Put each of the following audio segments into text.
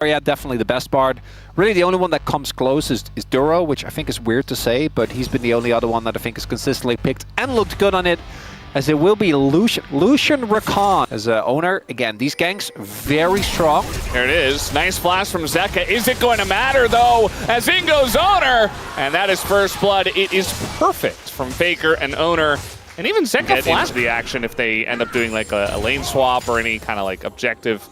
Yeah, definitely the best Bard. Really, the only one that comes close is Duro, which I think is weird to say, but he's been the only other one that I think is consistently picked and looked good on it, as it will be Lucian Rakan as an owner. Again, these ganks, very strong. There it is. Nice flash from Zeka. Is it going to matter, though, as in goes Owner? And that is first blood. It is perfect from Faker and Owner. And even Zeka flash into the action if they end up doing like a lane swap or any kind of like objective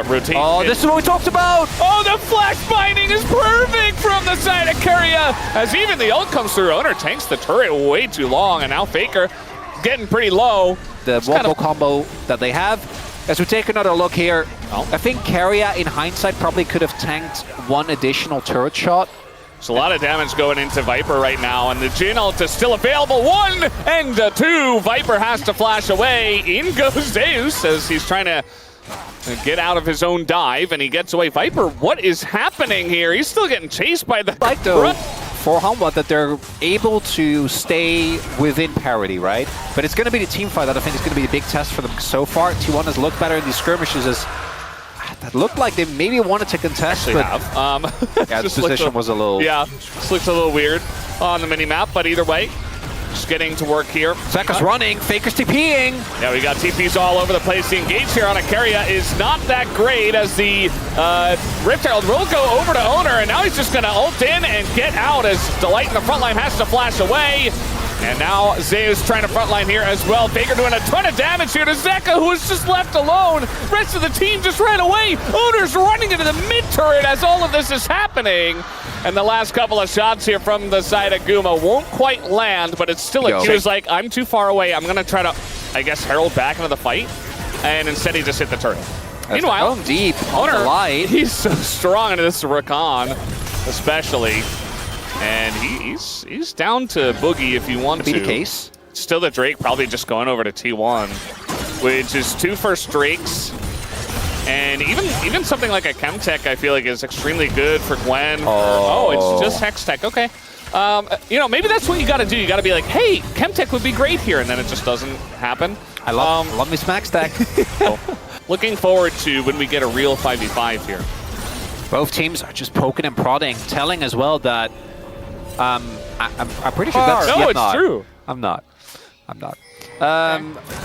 rotation. Oh, this is what we talked about! Oh, the flash binding is perfect from the side of Keria. As even the ult comes through, Owner tanks the turret way too long, and now Faker getting pretty low. The wombo combo that they have. As we take another look here, I think Keria, in hindsight, probably could have tanked one additional turret shot. There's a lot of damage going into Viper right now, and the Jhin ult is still available. 1 and 2. Viper has to flash away. In goes Zeus as he's trying to get out of his own dive, and he gets away. Viper, what is happening here? He's still getting chased by the... Like though, for Hanwha, that they're able to stay within parity, right? But it's going to be the team fight that I think is going to be a big test for them so far. T1 has looked better in these skirmishes as... That looked like they maybe wanted to contest, but yeah, the position was a little... Yeah, this looks a little weird on the mini-map, but either way, just getting to work here. Zeka's running, Faker's TPing. Yeah, we got TPs all over the place. The engage here on a Keria is not that great as the Rift Herald will go over to Owner, and now he's just going to ult in and get out as Delight in the front line has to flash away. And now Zeus trying to frontline here as well. Faker doing a ton of damage here to Zeka, who is just left alone. Rest of the team just ran away. Owner's running into the mid-turret as all of this is happening. And the last couple of shots here from the side of Guma won't quite land, but it's still a... He was like, I'm too far away. I'm going to try to, I guess, herald back into the fight. And instead he just hit the turret. Meanwhile, going deep, Owner, light. He's so strong into this Rakan, especially. And he's down to Boogie if you want to. Be the case. Still the Drake probably just going over to T1, which is 2 first Drakes. And even something like a Chemtech I feel like is extremely good for Gwen. Oh, it's just Hextech. Okay. You know, maybe that's what you got to do. You got to be like, hey, Chemtech would be great here, and then it just doesn't happen. I love me smack stack. So, looking forward to when we get a real 5v5 here. Both teams are just poking and prodding, telling as well that I'm pretty sure that's it's true. I'm not.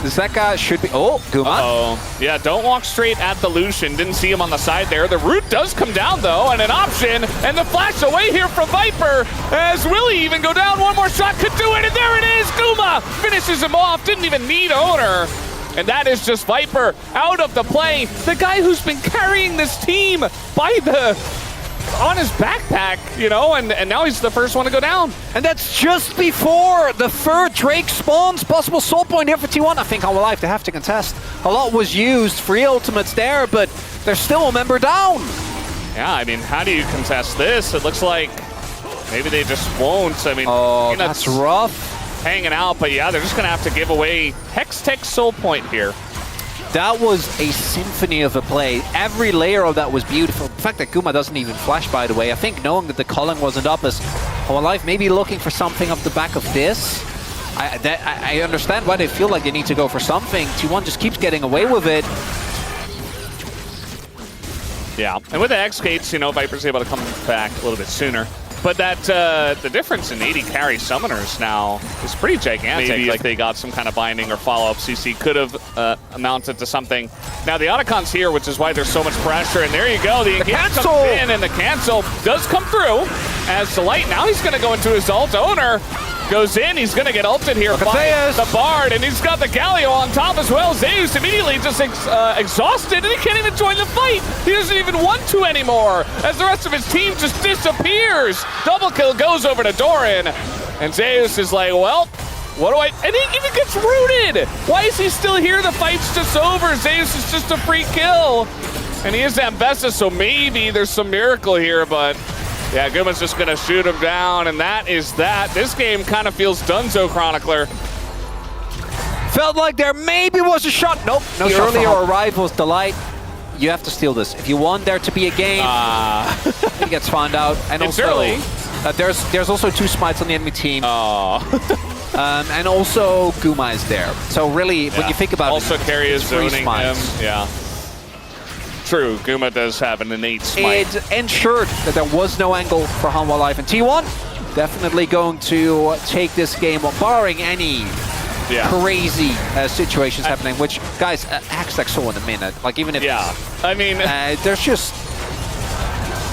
Zeka should be... Oh, Guma. Yeah, don't walk straight at the Lucian. Didn't see him on the side there. The root does come down, though, and an option. And the flash away here from Viper. As Willie even go down. One more shot could do it, and there it is. Guma finishes him off. Didn't even need Owner. And that is just Viper out of the play. The guy who's been carrying this team on his backpack, you know, and now he's the first one to go down. And that's just before the third Drake spawns. Possible soul point here for T1. I think on life they have to contest. A lot was used, 3 ultimates there, but there's still a member down. Yeah, I mean, how do you contest this? It looks like maybe they just won't. I mean, that's rough. Hanging out, but yeah, they're just gonna have to give away Hextech soul point here. That was a symphony of a play. Every layer of that was beautiful. The fact that Guma doesn't even flash, by the way, I think knowing that the culling wasn't up as Life maybe looking for something off the back of this. I understand why they feel like they need to go for something. T1 just keeps getting away with it. Yeah, and with the X-Gates, you know, Viper's able to come back a little bit sooner. But that the difference in 80 carry summoners now is pretty gigantic. Maybe if they got some kind of binding or follow-up, CC could have amounted to something. Now the Otacon's here, which is why there's so much pressure. And there you go, the engage comes in, and the cancel does come through. As Delight, now he's going to go into his ult. Owner goes in, he's going to get ulted here by the Bard, and he's got the Galio on top as well. Zeus immediately just exhausted, and he can't even join the fight. He doesn't even want to anymore, as the rest of his team just disappears. Double kill goes over to Doran, and Zeus is like, well, what do I... And he even gets rooted! Why is he still here? The fight's just over. Zeus is just a free kill. And he is Ambessa, so maybe there's some miracle here, but... Yeah, Guma's just going to shoot him down, and that is that. This game kind of feels donezo, Chronicler. Felt like there maybe was a shot. Nope. No shot. The earlier arrival's Delight. You have to steal this. If you want there to be a game, he gets found out. And it's also, early. There's also 2 smites on the enemy team. And also Guma is there. So really, when you think about also it, Carry is zoning him. Yeah. true. Guma does have an innate smite. It ensured that there was no angle for Hanwha Life, and T1 definitely going to take this game, barring any crazy situations happening, which, guys, Hextech saw in a minute. Like, even if... Yeah, I mean... there's just...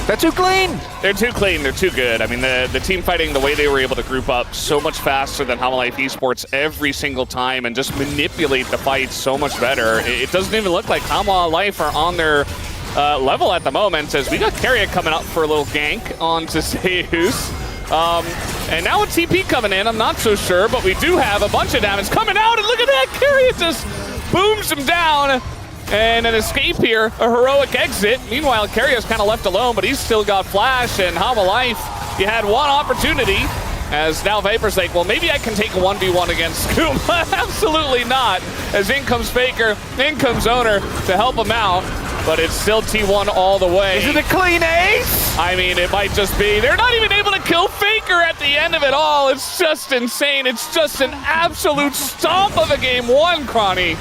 They're too clean! They're too clean, they're too good. I mean, the team fighting, the way they were able to group up so much faster than Hanwha Life Esports every single time and just manipulate the fight so much better. It doesn't even look like Hanwha Life are on their level at the moment, as we got Carrier coming up for a little gank onto Zeus. And now with TP coming in, I'm not so sure, but we do have a bunch of damage coming out, and look at that! Carrier just booms him down! And an escape here, a heroic exit. Meanwhile, Carrier's kind of left alone, but he's still got Flash, and Hanwha Life, you had one opportunity, as now Viper's like, well, maybe I can take a 1v1 against Guma. Absolutely not, as in comes Faker, in comes Owner to help him out, but it's still T1 all the way. Is it a clean ace? I mean, it might just be. They're not even able to kill Faker at the end of it all. It's just insane. It's just an absolute stomp of a game one, Cronny.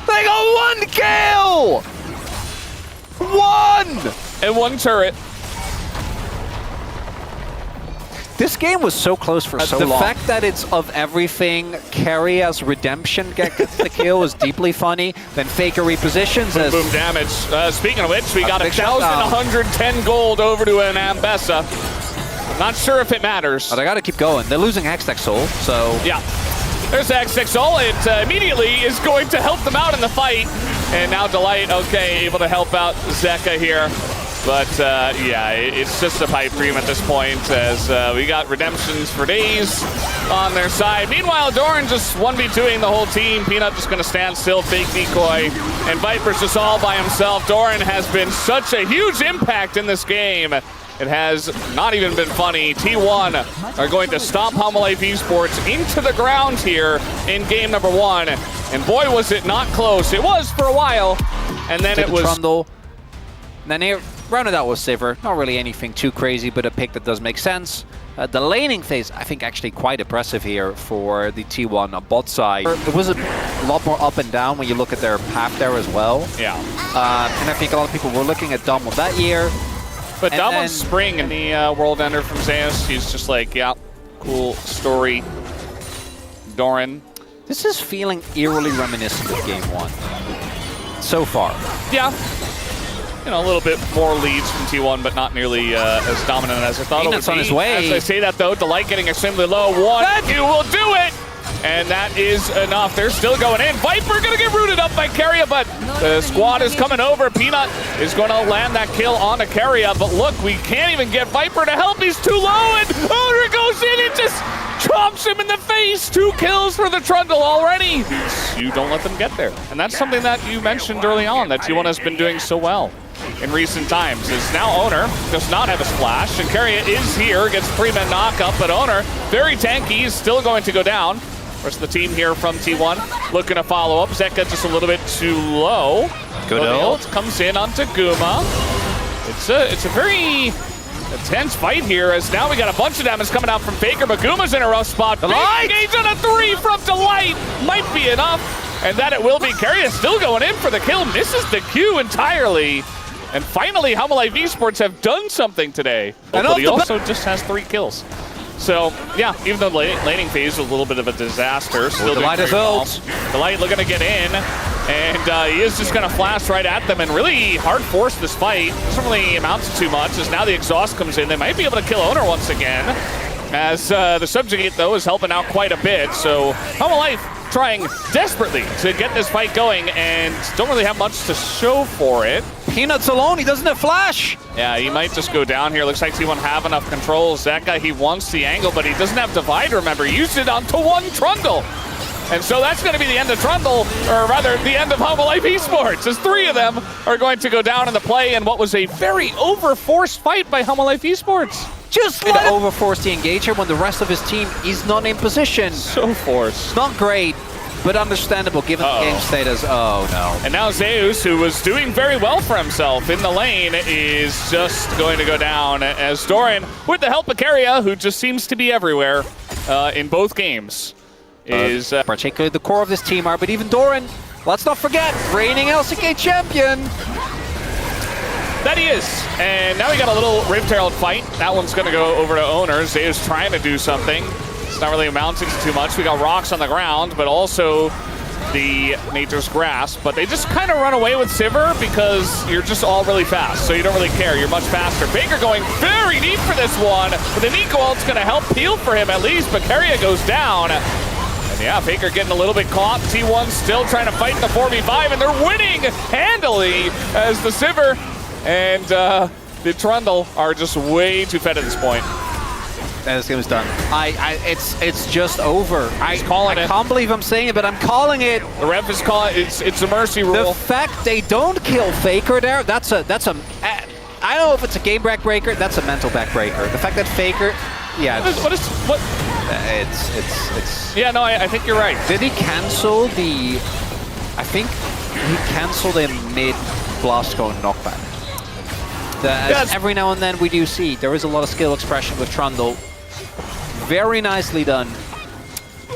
They got one kill! One! And one turret. This game was so close for so long. The fact that it's of everything, Carry as redemption gets the kill is deeply funny. Then Faker repositions as... Boom damage. Speaking of which, we got 1,110 gold over to an Ambessa. Not sure if it matters. Oh, they got to keep going. They're losing Hextech Soul, so... Yeah. There's Hextech Soul. It immediately is going to help them out in the fight. And now Delight, okay, able to help out Zeka here. But, yeah, it's just a pipe dream at this point, as we got redemptions for days on their side. Meanwhile, Doran just 1v2ing the whole team. Peanut just going to stand still, fake decoy. And Viper's just all by himself. Doran has been such a huge impact in this game. It has not even been funny. T1 are going to stomp Hanwha Life Esports into the ground here in game number one. And boy, was it not close. It was for a while. And then it was... Trundle. And then here, rounded out with Sivir. Not really anything too crazy, but a pick that does make sense. The laning phase, I think, actually quite impressive here for the T1 bot side. It was a lot more up and down when you look at their path there as well. Yeah. And I think a lot of people were looking at Dom that year. But Dom on Spring in the World Ender from Zeus, he's just like, yeah, cool story. Doran. This is feeling eerily reminiscent of game one. So far. Yeah. You know, a little bit more leads from T1, but not nearly as dominant as I thought it would be. On his way. As I say that, though, Delight getting extremely low. One, two will do it! And that is enough. They're still going in. Viper gonna get rooted up by Carrier, but the squad is coming over. Peanut is gonna land that kill on the Carrier, but look, we can't even get Viper to help. He's too low, and Owner goes in and just chomps him in the face. 2 kills for the Trundle already. You don't let them get there. And that's something that you mentioned early on, that T1 has been doing so well in recent times. Is now Owner does not have a splash, and Carrier is here, gets 3-man knockup, but Owner, very tanky, is still going to go down. Rest of the team here from T1 looking to follow up. Zeka just a little bit too low. Good ult. Comes in onto Guma. It's a very intense fight here, as now we got a bunch of damage coming out from Faker, but Guma's in a rough spot. Delight! Engage on a 3 from Delight! Might be enough, and that it will be. Carrier still going in for the kill, misses the Q entirely. And finally, Hanwha Life Esports have done something today. But he also just has 3 kills. So, yeah, even though the laning phase was a little bit of a disaster, still doing very well. Delight looking to get in, and he is just going to flash right at them and really hard force this fight. Doesn't really amount to too much, as now the exhaust comes in. They might be able to kill Owner once again, as the Subjugate, though, is helping out quite a bit. So, Hanwha Life trying desperately to get this fight going, and don't really have much to show for it. Peanut's alone, he doesn't have flash. Yeah, he might just go down here. Looks like T1 have enough controls. That guy, he wants the angle, but he doesn't have Divide, remember. He used it onto one Trundle. And so that's going to be the end of Trundle, or rather, the end of Hanwha Life Esports, as 3 of them are going to go down in the play in what was a very overforced fight by Hanwha Life Esports. Just let him overforce the engager when the rest of his team is not in position. So forced. Not great, but understandable given the game status. Oh, no. And now Zeus, who was doing very well for himself in the lane, is just going to go down, as Doran, with the help of Carrier, who just seems to be everywhere in both games, is... particularly the core of this team are, but even Doran, let's not forget, reigning LCK champion. That he is. And now we got a little Rift Herald fight. That one's going to go over to Owner. Zeus trying to do something. It's not really amounting to too much. We got rocks on the ground, but also the Nature's Grasp. But they just kind of run away with Sivir because you're just all really fast, so you don't really care. You're much faster. Faker going very deep for this one, but the Nico ult's going to help peel for him at least, but Keria goes down. And yeah, Faker getting a little bit caught. T1 still trying to fight in the 4v5, and they're winning handily as the Sivir and the Trundle are just way too fed at this point. This game is done. It's just over. He's calling it. I can't believe I'm saying it, but I'm calling it. The ref is calling it. It's a mercy rule. The fact they don't kill Faker there, that's a. I don't know if it's a game backbreaker. That's a mental backbreaker. The fact that Faker, yeah. What? It's. Yeah, no, I think you're right. Did he cancel the? I think he canceled a mid blast going knockback. Yes. Every now and then we do see there is a lot of skill expression with Trundle. Very nicely done.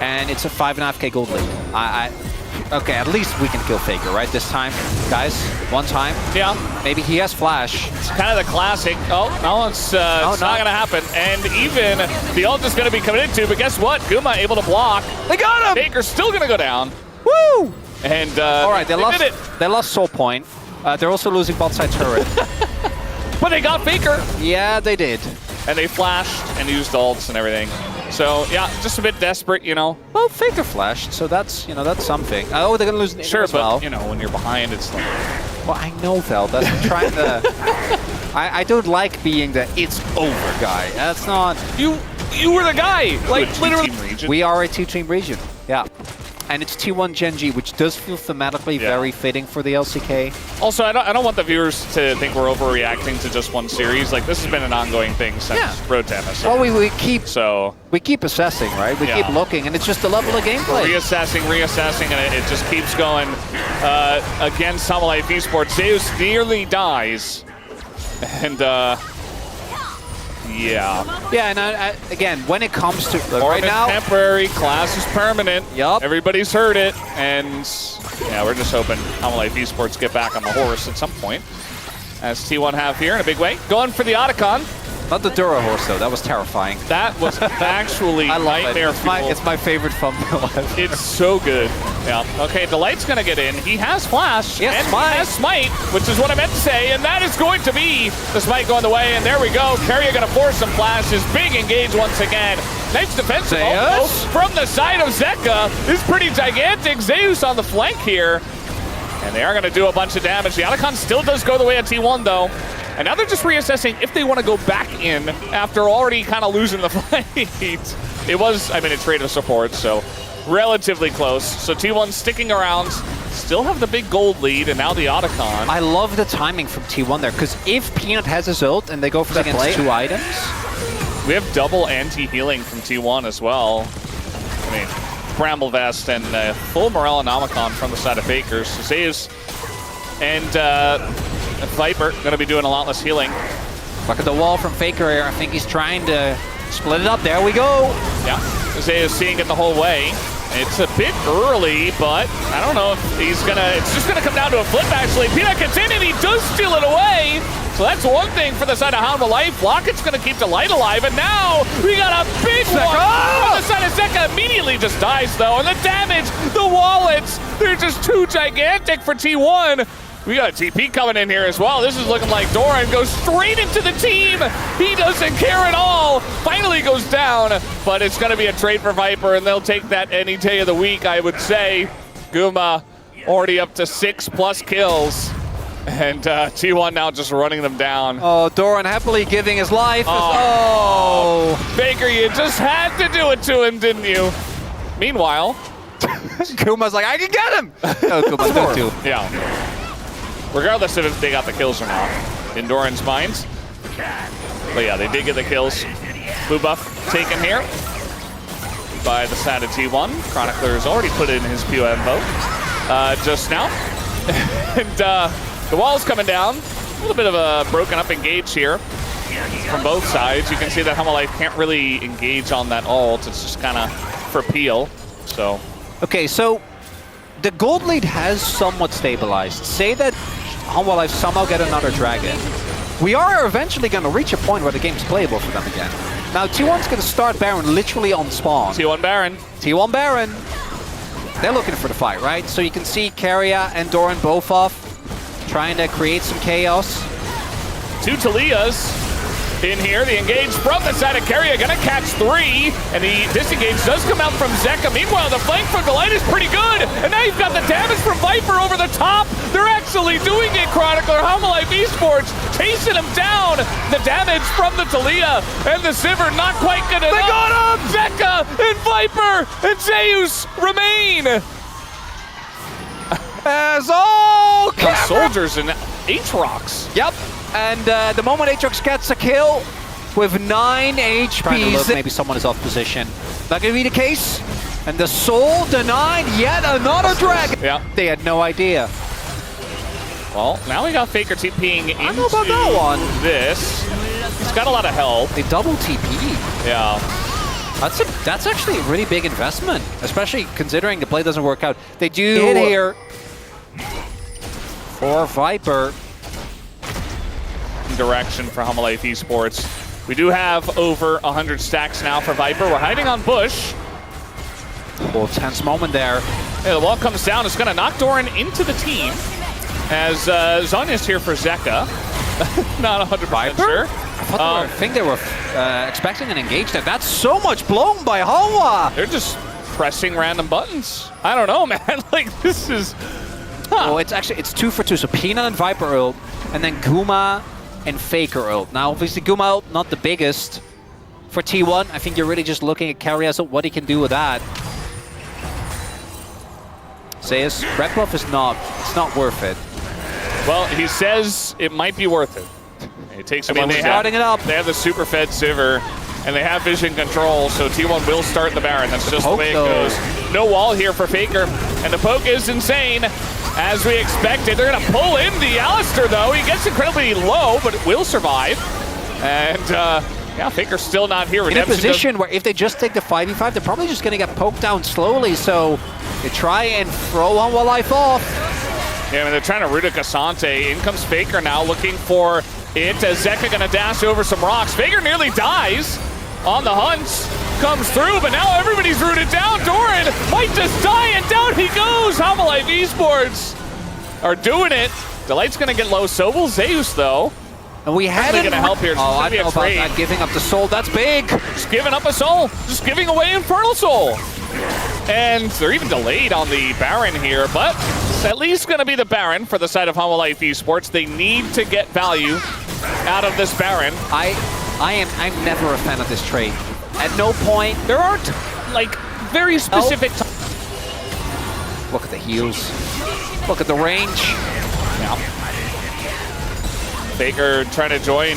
And it's a 5.5k gold lead. Okay, at least we can kill Faker, right? This time, guys, one time. Yeah. Maybe he has flash. It's kind of the classic. Oh, no, it's not going to happen. And even the ult is going to be committed to, but guess what? Guma able to block. They got him! Faker's still going to go down. Woo! And all right, they lost Soul Point. They're also losing bot side turret. But they got Faker. Yeah, they did. And they flashed and used ults and everything. So, yeah, just a bit desperate, you know. Well, Faker flashed, so that's, that's something. Oh, they're going to lose the sure, as well. But, when you're behind, it's like... Well, I know, Val. That's trying to... I don't like being the it's over guy. That's not... You were the guy! Like, literally... We are a two-team region, yeah. And it's T1 Genji, which does feel thematically very fitting for the LCK. Also, I don't want the viewers to think we're overreacting to just one series. Like, this has been an ongoing thing since Road to MSR. Well, we keep assessing, right? We keep looking, and it's just the level of gameplay. Reassessing, and it just keeps going. Against Hanwha Life Esports, Zeus nearly dies. And, Yeah, and again, when it comes to right now, temporary, class is permanent. Yup. Everybody's heard it, and yeah, we're just hoping Hanwha Life Esports get back on the horse at some point. As T1 have here in a big way, going for the Otacon. Not the Dura horse though. That was terrifying. That was actually nightmare. It's my favorite thumbnail. It's so good. Yeah. Okay, the light's gonna get in. He has flash and he has smite, which is what I meant to say, and that is going to be the smite going the way. And there we go. Keria gonna force some flashes. Big engage once again. Nice defensive from the side of Zeka. This is pretty gigantic. Zeus on the flank here. And they are going to do a bunch of damage. The Otacon still does go the way of T1, though. And now they're just reassessing if they want to go back in after already kind of losing the fight. It was, a trade of support, so relatively close. So T1 sticking around, still have the big gold lead, and now the Otacon. I love the timing from T1 there, because if Peanut has his ult and they go for against two items. We have double anti-healing from T1 as well. Bramble Vest and full Morellonomicon from the side of Faker. So Zeus and Viper going to be doing a lot less healing. Look at the wall from Faker here. I think he's trying to split it up. There we go. Yeah, Zeus seeing it the whole way. It's a bit early, but I don't know if he's gonna... It's just gonna come down to a flip, actually. Peanut gets in and he does steal it away. So that's one thing for the side of Hanwha Life. Locket's gonna keep the light alive, and now we got a big one from the side of Zeka. Immediately just dies, though. And the damage, the wallets, they're just too gigantic for T1. We got a TP coming in here as well. This is looking like Doran goes straight into the team. He doesn't care at all. Finally goes down, but it's going to be a trade for Viper, and they'll take that any day of the week, I would say. Guma already up to 6+ kills, and T1 now just running them down. Oh, Doran happily giving his life. Oh, Baker, you just had to do it to him, didn't you? Meanwhile, Guma's like, I can get him. No, Guma's good too. Yeah. Regardless of if they got the kills or not, in Doran's minds. But yeah, they did get the kills. Blue buff taken here by the side of T1. Chronicler has already put in his POM vote just now. And the wall's coming down. A little bit of a broken up engage here from both sides. You can see that Hanwha Life can't really engage on that ult. It's just kind of for peel. So. Okay, so the gold lead has somewhat stabilized. Say that Hanwha Life somehow get another dragon. We are eventually going to reach a point where the game's playable for them again. Now, T1's going to start Baron literally on spawn. T1 Baron. T1 Baron. They're looking for the fight, right? So you can see Keria and Doran both off, trying to create some chaos. 2 Talias in here. The engage from the side of Keria, gonna catch 3, and the disengage does come out from Zeka. Meanwhile, the flank from Delight is pretty good, and now you've got the damage from Viper over the top. They're actually doing it, Chronicler. Hanwha Life Esports chasing him down. The damage from the Talia and the Sivir not quite good enough. They got him! Zeka and Viper and Zeus remain. As all soldiers and Aatrox. Yep. And the moment Aatrox gets a kill with 9 HP, maybe someone is off position. Not going to be the case. And the Soul denied yet another dragon. Yeah. They had no idea. Well, now we got Faker TPing into I don't know about that one. This. He's got a lot of health. They double TP. Yeah. That's actually a really big investment, especially considering the play doesn't work out. They do hit here for Viper. Direction for Hanwha Life Esports. We do have over 100 stacks now for Viper. We're hiding on Bush. Oh, tense moment there. Yeah, the wall comes down. It's going to knock Doran into the team as Zonya's here for Zeka. Not 100% sure. I think they were expecting an engage there. That's so much blown by Hanwha. They're just pressing random buttons. I don't know, man. Like, this is... Oh, it's 2 for 2. So Peanut and Viper ult, and then Guma and Faker ult. Now, obviously, Guma ult, not the biggest. For T1, I think you're really just looking at Karia's ult, what he can do with that. Zeus, red buff is it's not worth it. Well, he says it might be worth it. It takes him starting it up. They have the super fed Sivir, and they have vision control, so T1 will start the Baron. That's just the way it goes. No wall here for Faker, and the poke is insane. As we expected, they're going to pull in the Alistair, though. He gets incredibly low, but it will survive. And, yeah, Faker's still not here. In a position where if they just take the 5v5, they're probably just going to get poked down slowly. So they try and throw Hanwha Life off. Yeah, I mean, they're trying to root a Cassante. In comes Faker now, looking for it. Zeka going to dash over some rocks. Faker nearly dies on the hunt. Comes through, but now everybody's rooted down. Doran might just die, and down he goes. Hanwha Life Esports are doing it. Delight's going to get low. So will Zeus, though. And we had going to help here. Oh, I don't know about that. Giving up the soul, that's big. Just giving up a soul. Just giving away Infernal Soul. And they're even delayed on the Baron here, but it's at least going to be the Baron for the side of Hanwha Life Esports. They need to get value out of this Baron. I'm never a fan of this trade. At no point. There aren't, like, very specific... Look at the heals. Look at the range. Yeah. Faker trying to join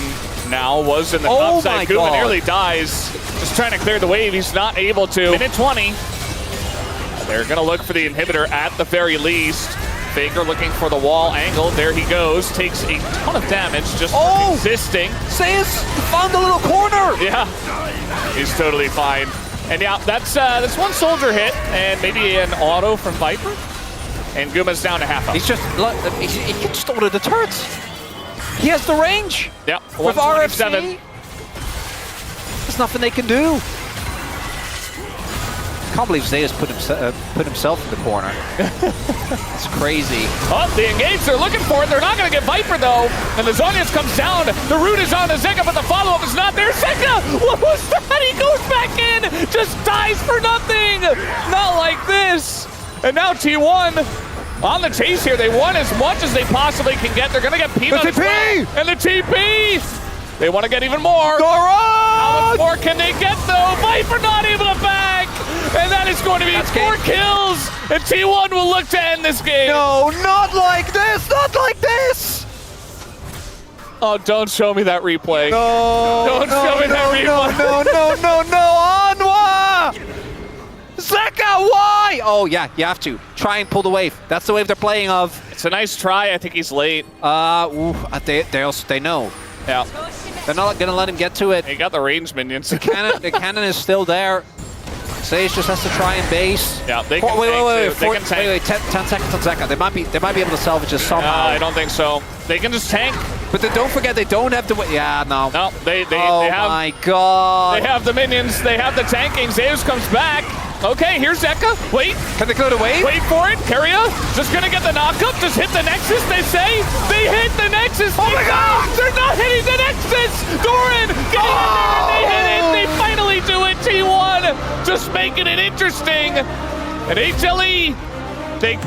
now, was in the top side. Kuma nearly dies. Just trying to clear the wave. He's not able to. Minute 20. They're going to look for the inhibitor at the very least. Faker looking for the wall angle. There he goes. Takes a ton of damage just from existing. Zeus found the little corner. Yeah, he's totally fine. And yeah, that's one soldier hit and maybe an auto from Viper. And Guma's down to half health. He's just, he can just order the turrets. He has the range. Yeah, with RFC. There's nothing they can do. I can't believe Zeus put himself in the corner. It's crazy. Oh, the engage, they're looking for it. They're not going to get Viper, though. And the Zonius comes down. The root is on to Zeka, but the follow-up is not there. Zeka, what was that? He goes back in, just dies for nothing. Not like this. And now T1 on the chase here. They want as much as they possibly can get. They're going to get Peanut the TP! And the TP! They want to get even more. How much more can they get, though? Viper not able to back. And that is going to be 4 kills. And T1 will look to end this game. No, not like this. Not like this. Oh, don't show me that replay. No. Don't show me that replay. No. Hanwha! Zeka, why? Oh, yeah, you have to. Try and pull the wave. That's the wave they're playing of. It's a nice try. I think he's late. They know. Yeah. They're not going to let him get to it. He got the range minions. The cannon is still there. Sage just has to try and base. Yeah, they can tank. 10 seconds on Zeka. They might be able to salvage this somehow. I don't think so. They can just tank. But then don't forget, they don't have the... Yeah, no. No, they oh have... my god. They have the minions. They have the tanking. Zeus comes back. Okay, here's Zeka. Wait. Can they clear the wave? Wait for it. Keria just gonna get the knockup. Just hit the Nexus, they say. They hit the Nexus. Oh my god! They're not hitting the Nexus. Doran getting in there and they hit it. They finally do it. T1 just making it interesting. And HLE, they